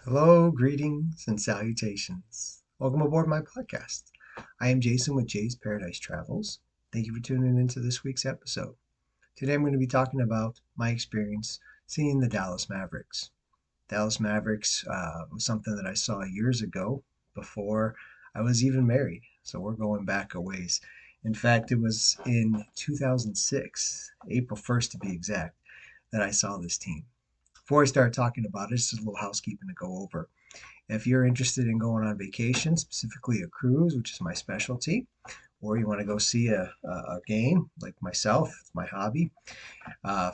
Hello, greetings, and salutations. Welcome aboard my podcast. I am Jason with Jay's Paradise Travels. Thank you for tuning into this week's episode. Today I'm going to be talking about my experience seeing the Dallas Mavericks. Dallas Mavericks was something that I saw years ago before I was even married, so we're going back a ways. In fact, it was in 2006, April 1st to be exact, that I saw this team. Before I start talking about it, just a little housekeeping to go over. If you're interested in going on vacation, specifically a cruise, which is my specialty, or you want to go see a game like myself, it's my hobby,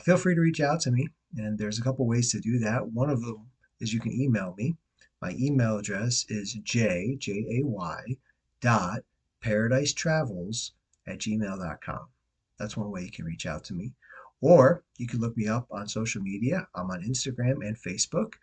feel free to reach out to me. And there's a couple ways to do that. One of them is you can email me. My email address is jay, dot paradise at gmail.com. That's one way you can reach out to me. Or you can look me up on social media. I'm on Instagram and Facebook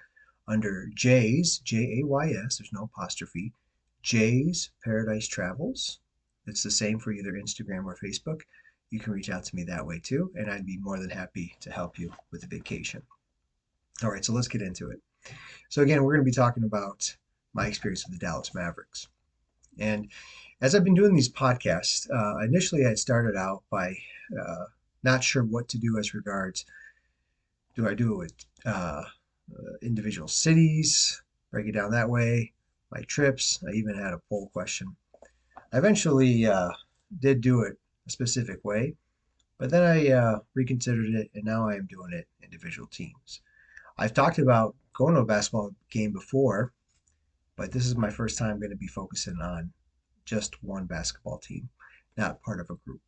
under Jay's, Jays, there's no apostrophe, Jay's Paradise Travels. It's the same for either Instagram or Facebook. You can reach out to me that way too, and I'd be more than happy to help you with the vacation. All right, so let's get into it. So, again, we're going to be talking about my experience with the Dallas Mavericks. And as I've been doing these podcasts, initially I started out by not sure what to do as regards do I do it with individual cities, break it down that way, my trips. I even had a poll question. I eventually did do it a specific way, but then I reconsidered it, and now I am doing it individual teams. I've talked about going to a basketball game before, but this is my first time going to be focusing on just one basketball team, not part of a group.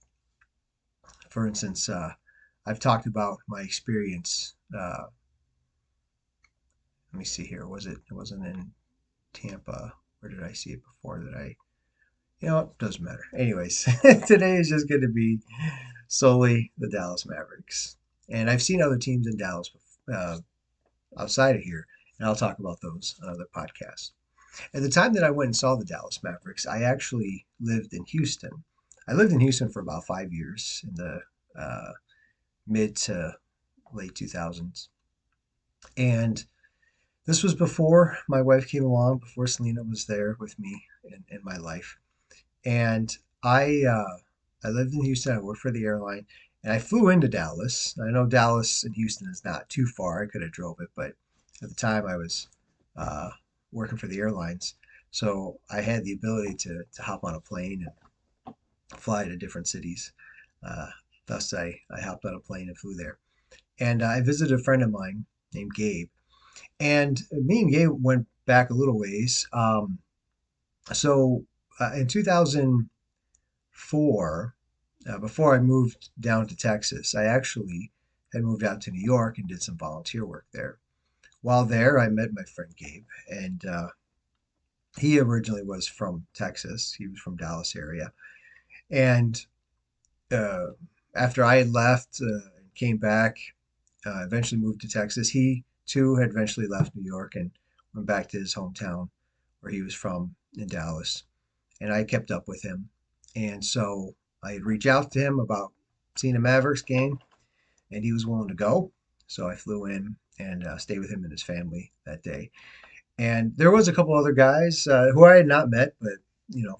For instance, I've talked about my experience. Let me see here. It wasn't in Tampa. Where did I see it before that it doesn't matter. Anyways, today is just going to be solely the Dallas Mavericks. And I've seen other teams in Dallas outside of here, and I'll talk about those on other podcasts. At the time that I went and saw the Dallas Mavericks, I actually lived in Houston. I lived in Houston for about 5 years in the mid to late 2000s. And this was before my wife came along, before Selena was there with me in my life. And I lived in Houston. I worked for the airline, and I flew into Dallas. I know Dallas and Houston is not too far. I could have drove it, but at the time I was uh, working for the airlines, so I had the ability to hop on a plane and fly to different cities. Uh, Thus, I hopped on a plane and flew there. And I visited a friend of mine named Gabe, and me and Gabe went back a little ways. So in 2004, before I moved down to Texas, I actually had moved out to New York and did some volunteer work there. While there, I met my friend Gabe, and he originally was from Texas. He was from Dallas area, and uh, after I had left and came back, eventually moved to Texas. He too had eventually left New York and went back to his hometown where he was from in Dallas. And I kept up with him. And so I'd reach out to him about seeing a Mavericks game, and he was willing to go. So I flew in and stayed with him and his family that day. And there was a couple other guys who I had not met, but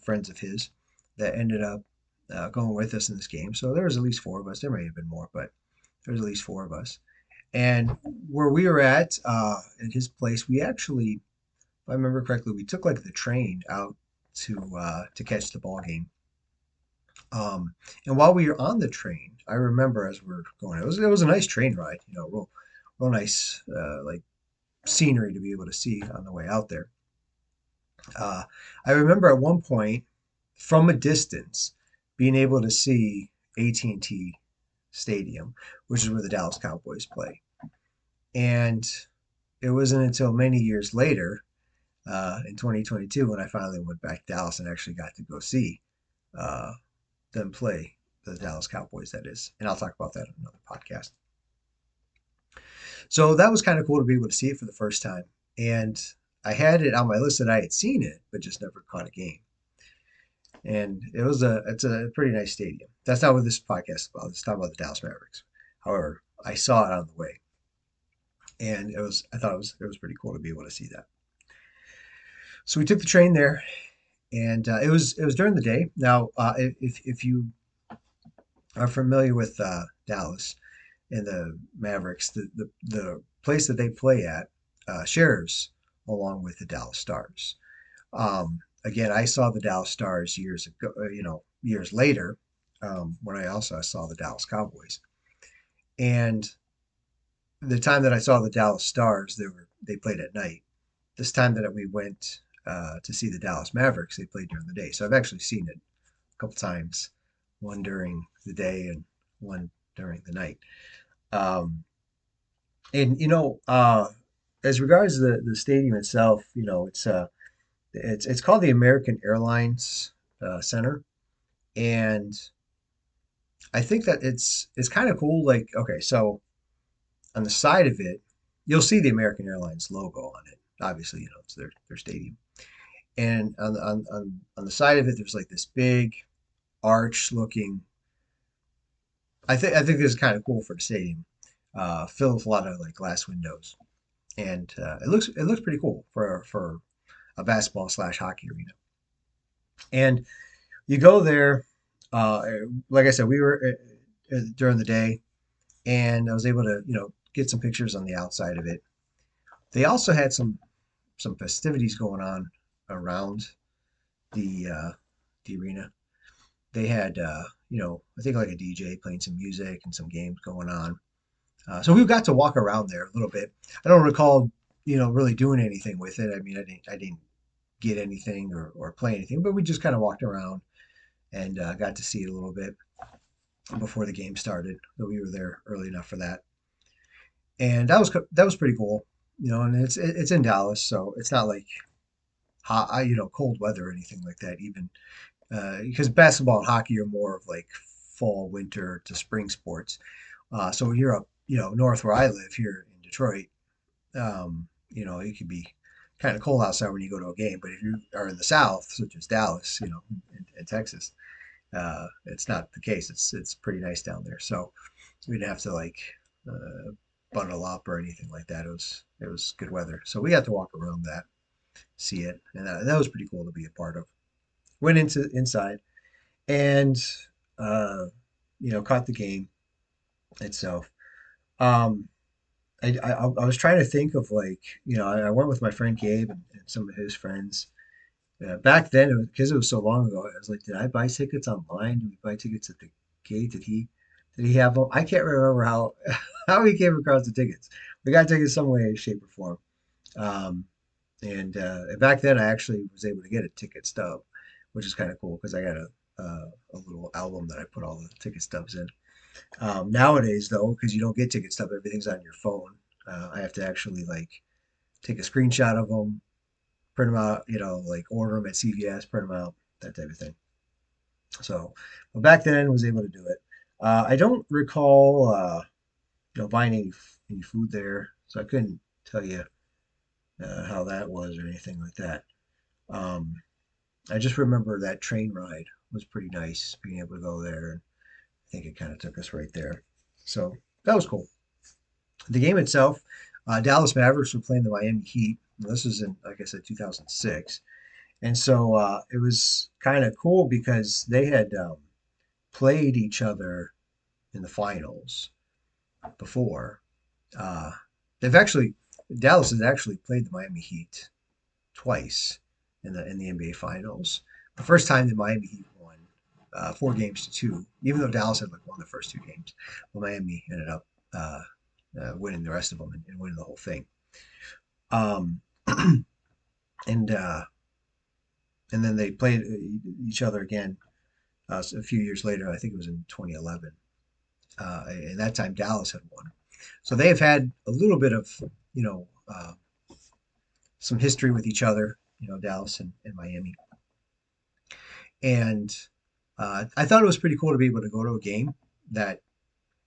friends of his that ended up going with us in this game. So there was at least four of us. There may have been more, but there was at least four of us. And where we were at his place, we actually, if I remember correctly, we took like the train out to catch the ball game. And while we were on the train, I remember as we were going, it was a nice train ride, real nice like scenery to be able to see on the way out there. Uh, I remember at one point, from a distance, being able to see AT&T Stadium, which is where the Dallas Cowboys play. And it wasn't until many years later, in 2022, when I finally went back to Dallas and actually got to go see uh, them play the Dallas Cowboys, that is. And I'll talk about that in another podcast. So that was kind of cool to be able to see it for the first time. And I had it on my list that I had seen it, but just never caught a game. And it's a pretty nice stadium. That's not what this podcast is about. It's talking about the Dallas Mavericks. However, I saw it on the way, and I thought it was pretty cool to be able to see that. So we took the train there, and it was during the day. Now, if you are familiar with Dallas and the Mavericks, the place that they play at shares along with the Dallas Stars. Again, I saw the Dallas Stars years ago, years later, when I also saw the Dallas Cowboys. And the time that I saw the Dallas Stars, they played at night. This time that we went to see the Dallas Mavericks, they played during the day. So I've actually seen it a couple times, one during the day and one during the night. Um, and as regards to the stadium itself, it's called the American Airlines Center, and I think that it's kind of cool. Like, okay, so on the side of it, you'll see the American Airlines logo on it. Obviously, it's their stadium. And on the side of it, there's like this big arch looking. I think this is kind of cool for the stadium, filled with a lot of like glass windows, and it looks pretty cool for a basketball slash hockey arena. And you go there, uh, like I said, we were during the day, and I was able to get some pictures on the outside of it. They also had some festivities going on around the arena. They had I think like a DJ playing some music and some games going on. So we got to walk around there a little bit. I don't recall really doing anything with it. I mean, I didn't get anything or play anything, but we just kind of walked around and got to see it a little bit before the game started. But we were there early enough for that, and that was pretty cool. And it's in Dallas, so it's not like hot, cold weather or anything like that. Even because basketball and hockey are more of like fall, winter to spring sports. So here up, north where I live here in Detroit, it could be kind of cold outside when you go to a game. But if you are in the South, such as Dallas, and Texas, it's not the case. It's pretty nice down there. So we didn't have to like bundle up or anything like that. It was good weather. So we got to walk around that, see it, and that was pretty cool to be a part of. Went into inside and caught the game itself. Um, I was trying to think of like I went with my friend Gabe and some of his friends. Back then, because it was so long ago, I was like, did I buy tickets online? Did we buy tickets at the gate? Did he have them? I can't remember how how he came across the tickets. We got tickets some way, shape, or form. Um, and back then, I actually was able to get a ticket stub, which is kind of cool because I got a little album that I put all the ticket stubs in. Nowadays, though, because you don't get ticket stub, everything's on your phone. I have to actually like take a screenshot of them, print them out, like order them at CVS, print them out, that type of thing. So, but back then, was able to do it. I don't recall, buying any food there, so I couldn't tell you how that was or anything like that. Um, I just remember that train ride was pretty nice, being able to go there, and I think it kind of took us right there. So that was cool. The game itself, Dallas Mavericks were playing the Miami Heat. This was in, like I said, 2006. And so it was kind of cool because they had played each other in the finals before. Uh, they've actually, Dallas has actually played the Miami Heat twice in the NBA Finals. The first time the Miami Heat won 4 games to 2, even though Dallas had like won the first 2 games, well, Miami ended up winning the rest of them and winning the whole thing. Um, and uh, and then they played each other again a few years later. I think it was in 2011, and that time Dallas had won. So they have had a little bit of you know uh, some history with each other. Dallas and Miami, and I thought it was pretty cool to be able to go to a game that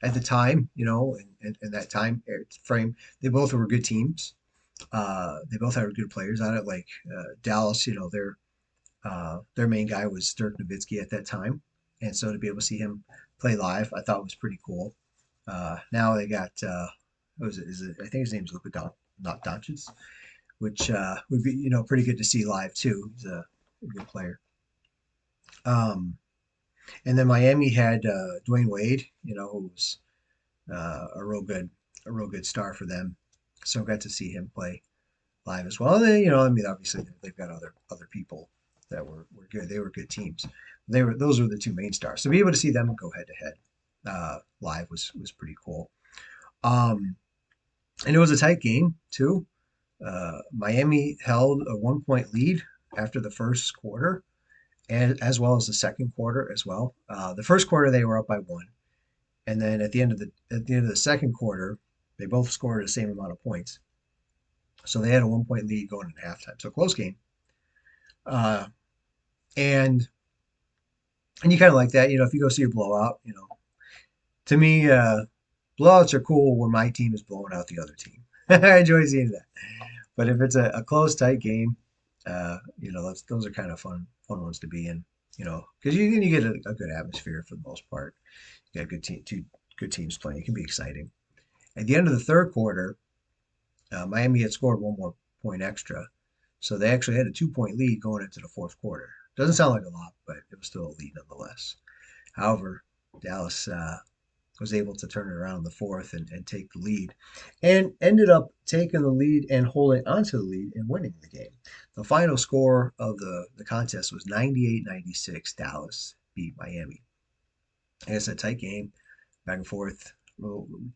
at the time, in that time frame, they both were good teams. They both had good players on it. Like Dallas, their main guy was Dirk Nowitzki at that time, and so to be able to see him play live, I thought was pretty cool. Now they got what was it? Is it? I think his name's Luka Don, not Doncic. which would be pretty good to see live too. He's a good player. Um, and then Miami had Dwayne Wade, who was a real good star for them. So got to see him play live as well. And then, I mean, obviously they've got other people that were good. They were good teams. Those were the two main stars. So to be able to see them go head to head live was pretty cool. Um, and it was a tight game too. Miami held a 1 point lead after the first quarter, and as well as the second quarter as well. The first quarter they were up by one, and then at the end of the second quarter, they both scored the same amount of points. So they had a 1 point lead going into halftime. So close game. Uh, and and you kind of like that, if you go see a blowout, to me, blowouts are cool when my team is blowing out the other team. I enjoy seeing that. But if it's a close, tight game, those are kind of fun ones to be in. Because you get a good atmosphere for the most part. You got two good teams playing. It can be exciting. At the end of the third quarter, Miami had scored one more point extra, so they actually had a 2 point lead going into the fourth quarter. Doesn't sound like a lot, but it was still a lead nonetheless. However, Dallas was able to turn it around in the fourth and take the lead, and ended up taking the lead and holding onto the lead and winning the game. The final score of the contest was 98-96. Dallas beat Miami. And it's a tight game, back and forth.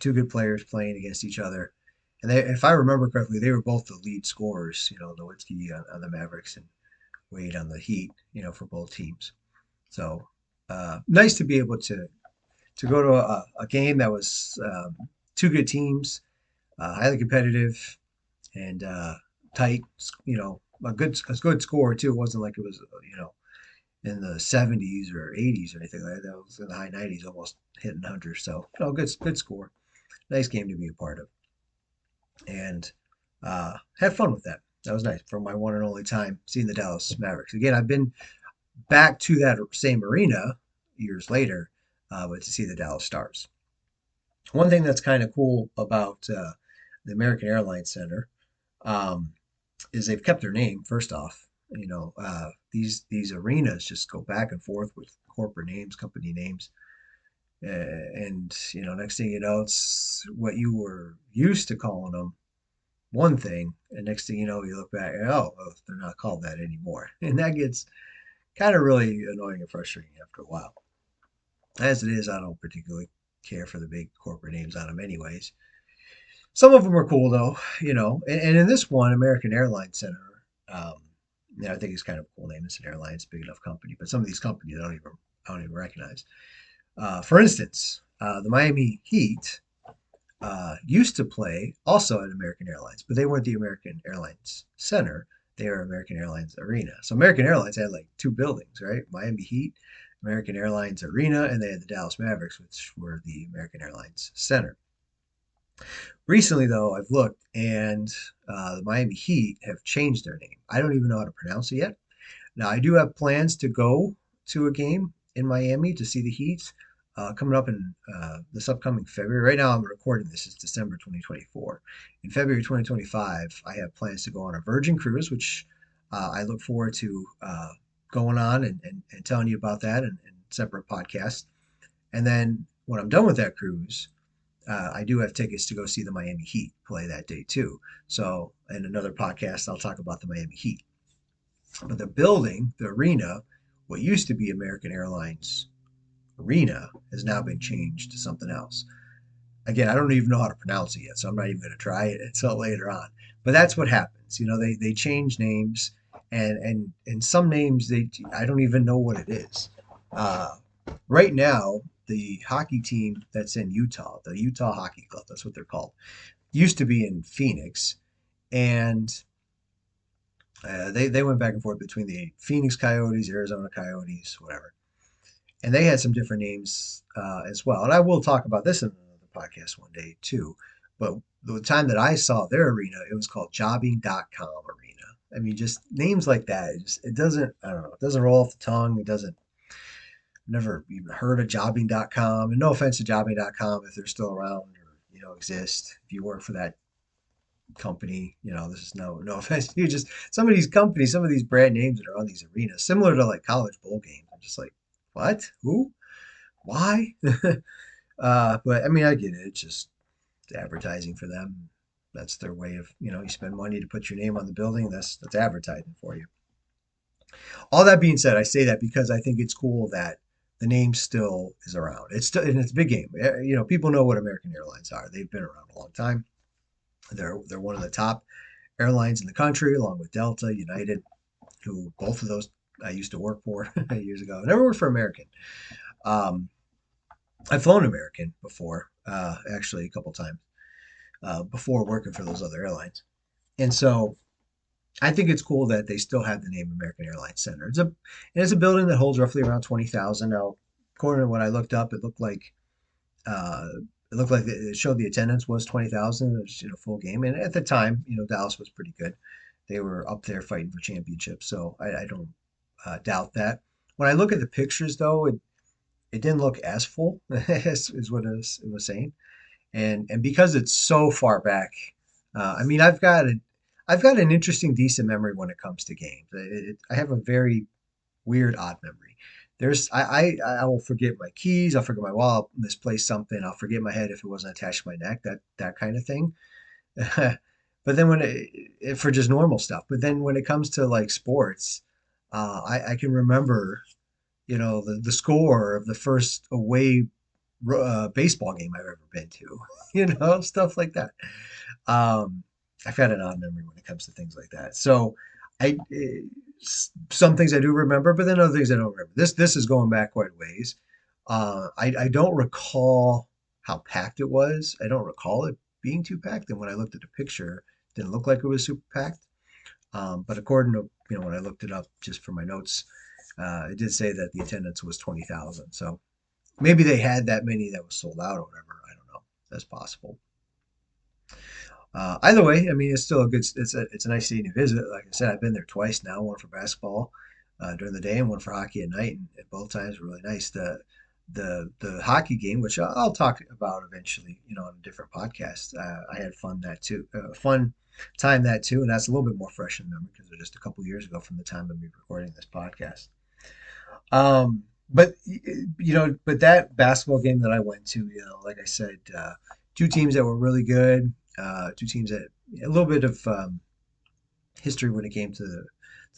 Two good players playing against each other. And if I remember correctly, they were both the lead scorers, Nowitzki on the Mavericks and Wade on the Heat, for both teams. So nice to be able to go to a game that was two good teams, highly competitive and tight. A good score too. It wasn't like it was in the 70s or 80s or anything like that. It was in the high 90s, almost hitting 100. So good score. Nice game to be a part of, and had fun with that. That was nice for my one and only time seeing the Dallas Mavericks. Again, I've been back to that same arena years later, but to see the Dallas Stars. One thing that's kind of cool about the American Airlines Center um, is they've kept their name. First off, these arenas just go back and forth with corporate names, company names, and next thing you know, it's what you were used to calling them one thing, and next thing you know, you look back, and well, they're not called that anymore, and that gets kind of really annoying and frustrating after a while. As it is, I don't particularly care for the big corporate names on them, anyways. Some of them are cool though, and in this one, American Airlines Center, I think it's kind of a cool name. It's an airline, it's a big enough company, but some of these companies I don't even recognize. For instance, the Miami Heat used to play also at American Airlines, but they weren't the American Airlines Center. They were American Airlines Arena. So American Airlines had like two buildings, right? Miami Heat, American Airlines Arena, and they had the Dallas Mavericks, which were the American Airlines Center. Recently, though, I've looked, and the Miami Heat have changed their name. I don't even know how to pronounce it yet. Now, I do have plans to go to a game in Miami to see the Heat coming up in this upcoming February. Right now, I'm recording this. It's December 2024. In February 2025, I have plans to go on a Virgin cruise, which I look forward to going on and telling you about that in separate podcasts. And then when I'm done with that cruise, I do have tickets to go see the Miami Heat play that day too. So in another podcast, I'll talk about the Miami Heat. But the building, the arena, what used to be American Airlines Arena, has now been changed to something else. Again, I don't even know how to pronounce it yet, so I'm not even going to try it until later on. But that's what happens. They change names, and some names I don't even know what it is. Uh, right now, the hockey team that's in Utah, the Utah Hockey Club, that's what they're called, used to be in Phoenix, and they went back and forth between the Phoenix Coyotes, Arizona Coyotes, whatever, and they had some different names as well. And I will talk about this in another podcast one day too. But the time that I saw their arena, it was called Jobbing.com Arena. I mean, just names like that. It doesn't. I don't know. It doesn't roll off the tongue. It doesn't. Never even heard of Jobbing.com. And no offense to Jobbing.com if they're still around or exist. If you work for that company. This is no offense to you. Just some of these companies, some of these brand names that are on these arenas, similar to like college bowl games. I'm just like, what? Who? Why? But I mean, I get it. It's just advertising for them. That's their way of, you spend money to put your name on the building. That's advertising for you. All that being said, I say that because I think it's cool that the name still is around. It's still, and it's a big game. People know what American Airlines are. They've been around a long time. They're one of the top airlines in the country, along with Delta, United, who both of those I used to work for years ago. I never worked for American. Um, I've flown American before, actually a couple times before working for those other airlines, and so I think it's cool that they still have the name American Airlines Center. It's a building that holds roughly around 20,000. Now, according to what I looked up, uh, it showed the attendance was 20,000. It was full game, and at the time, Dallas was pretty good. They were up there fighting for championships, so I don't doubt that. When I look at the pictures, though, it didn't look as full is what it was saying, and because it's so far back, I mean, I've got an interesting, decent memory when it comes to games. I have a very weird, odd memory. I will forget my keys. I'll forget my wallet. I'll misplace something. I'll forget my head if it wasn't attached to my neck. That kind of thing. But then for just normal stuff. But then when it comes to like sports, I can remember the score of the first away baseball game I've ever been to. Stuff like that. Um, I've got an odd memory when it comes to things like that. So some things I do remember, but then other things I don't remember. This is going back quite a ways. I don't recall how packed it was. I don't recall it being too packed. And when I looked at the picture, it didn't look like it was super packed. But according to when I looked it up just for my notes, it did say that the attendance was 20,000. So maybe they had that many that was sold out or whatever. I don't know. That's possible. Either way, I mean, it's still it's a nice city to visit. Like I said, I've been there twice now. One for basketball during the day, and one for hockey at night. And both times were really nice. The hockey game, which I'll talk about eventually, on a different podcast. I had fun time that too, and that's a little bit more fresh in memory because it was just a couple years ago from the time of me recording this podcast. But that basketball game that I went to, like I said, two teams that were really good, two teams that a little bit of history when it came to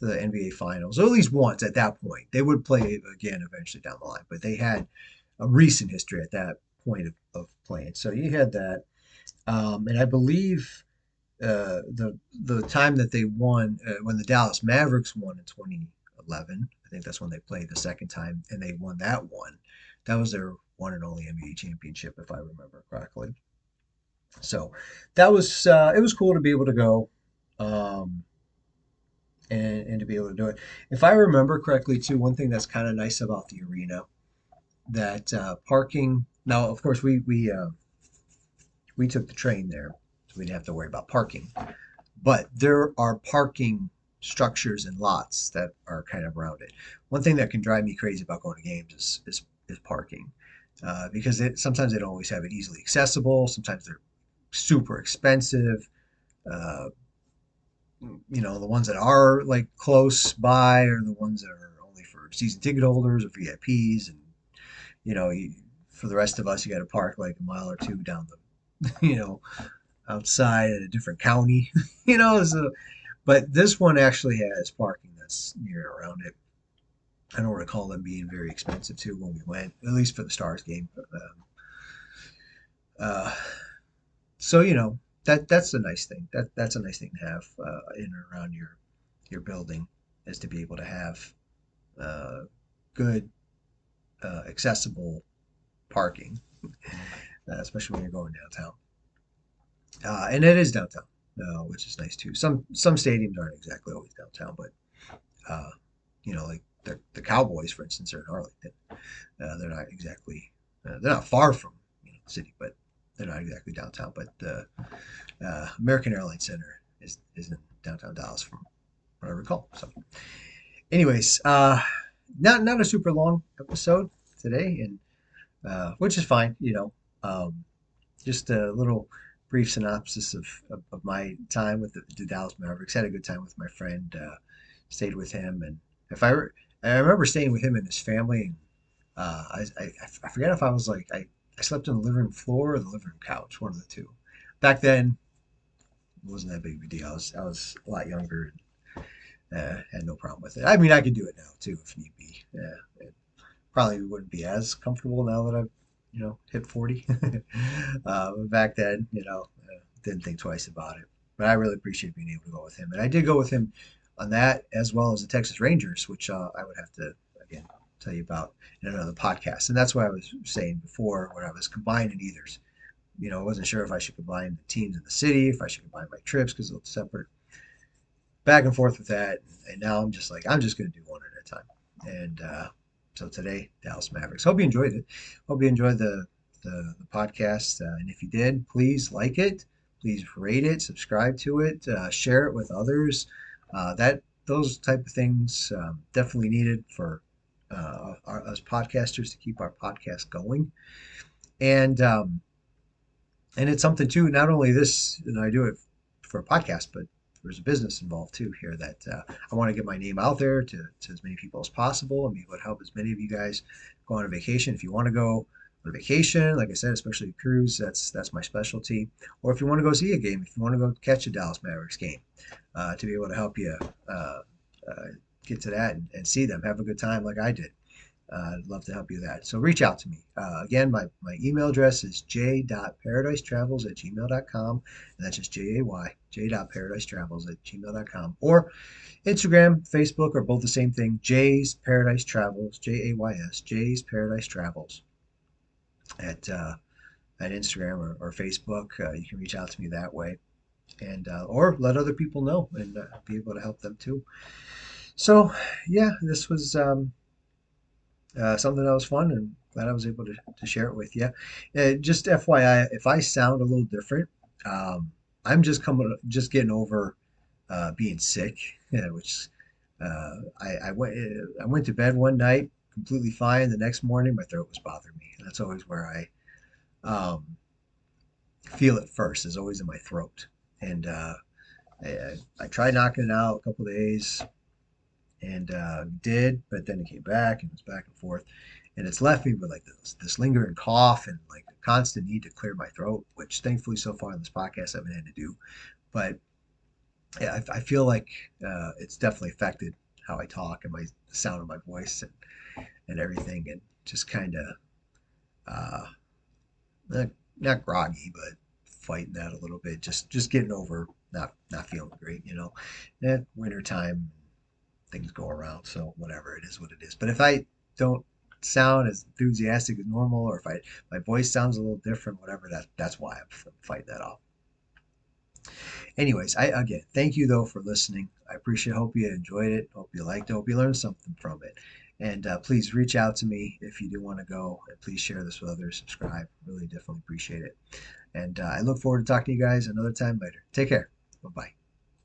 the NBA Finals, or at least once at that point. They would play again eventually down the line, but they had a recent history at that point of playing. So you had that, and I believe the time that they won when the Dallas Mavericks won in 2011. I think that's when they played the second time, and they won that one. That was their one and only NBA championship, if I remember correctly. So that was it was cool to be able to go, um, and to be able to do it. If I remember correctly, too, one thing that's kind of nice about the arena that parking. Now, of course, we took the train there, so we didn't have to worry about parking. But there are parking structures and lots that are kind of around it. One thing that can drive me crazy about going to games is parking, because sometimes they don't always have it easily accessible. Sometimes they're super expensive. Uh, the ones that are like close by are the ones that are only for season ticket holders or VIPs, and for the rest of us, you got to park like a mile or two down the, outside in a different county, So, but this one actually has parking that's near and around it. I don't recall them being very expensive too when we went, at least for the Stars game. Uh, so that's a nice thing. That's a nice thing to have in and around your building, is to be able to have uh, good accessible parking, especially when you're going downtown. And it is downtown, which is nice too. Some stadiums aren't exactly always downtown, but uh, like the Cowboys, for instance, are in Arlington. They're not exactly they're not far from the city, but they're not exactly downtown. But the American Airlines Center is in downtown Dallas, from what I recall. So, anyways, not a super long episode today, and which is fine. Just a little brief synopsis of my time with the Dallas Mavericks. Had a good time with my friend. Stayed with him, and if I re- I remember staying with him and his family. And I forget if I was like I slept on the living room floor or the living room couch, one of the two. Back then, it wasn't that big of a deal. I was a lot younger and had no problem with it. I mean, I could do it now too if need be. It probably wouldn't be as comfortable now that I've hit 40. But back then, didn't think twice about it. But I really appreciate being able to go with him, and I did go with him on that as well as the Texas Rangers, which I would have to again tell you about in another podcast. And that's what I was saying before when I was combining either's. I wasn't sure if I should combine the teams in the city, if I should combine my trips because they're separate. Back and forth with that, and now I'm just like I'm just going to do one at a time. And so today, Dallas Mavericks. Hope you enjoyed it. Hope you enjoyed the podcast. And if you did, please like it. Please rate it, subscribe to it, share it with others. That those type of things definitely needed for us podcasters to keep our podcast going. And and it's something too. Not only this, I do it for a podcast, but there's a business involved too here that I want to get my name out there to as many people as possible and be able to help as many of you guys go on a vacation. If you want to go on a vacation, like I said, especially a cruise, that's my specialty. Or if you want to go see a game, if you want to go catch a Dallas Mavericks game, to be able to help you uh, get to that and see them, have a good time like I did. I'd love to help you with that. So reach out to me. Again, my email address is j.paradise@gmail.com. And that's just J-A-Y, j.paradise@gmail.com. Or Instagram, Facebook are both the same thing. Jay's Paradise Travels, Jays, Jay's Paradise Travels at Instagram or Facebook. You can reach out to me that way. And or let other people know and be able to help them too. So, yeah, this was something that was fun and glad I was able to share it with you. Just FYI, if I sound a little different, I'm just getting over being sick, which I went to bed one night completely fine. The next morning, my throat was bothering me. And that's always where I feel it first. Is always in my throat. And I tried knocking it out a couple of days and did, but then it came back and it was back and forth, and it's left me with like this lingering cough and like a constant need to clear my throat, which thankfully so far in this podcast I haven't had to do. But yeah, I feel like it's definitely affected how I talk and my the sound of my voice and everything, and just kind of uh, not, not groggy, but fighting that a little bit. Just getting over not feeling great, winter time things go around. So whatever, it is what it is. But if I don't sound as enthusiastic as normal, or if my voice sounds a little different, whatever, that's why I'm fighting that off. Anyways, I again thank you though for listening. I appreciate. Hope you enjoyed it. Hope you liked it. Hope you learned something from it. And please reach out to me if you do want to go, and please share this with others. Subscribe. Really, definitely appreciate it. And I look forward to talking to you guys another time later. Take care. Bye bye.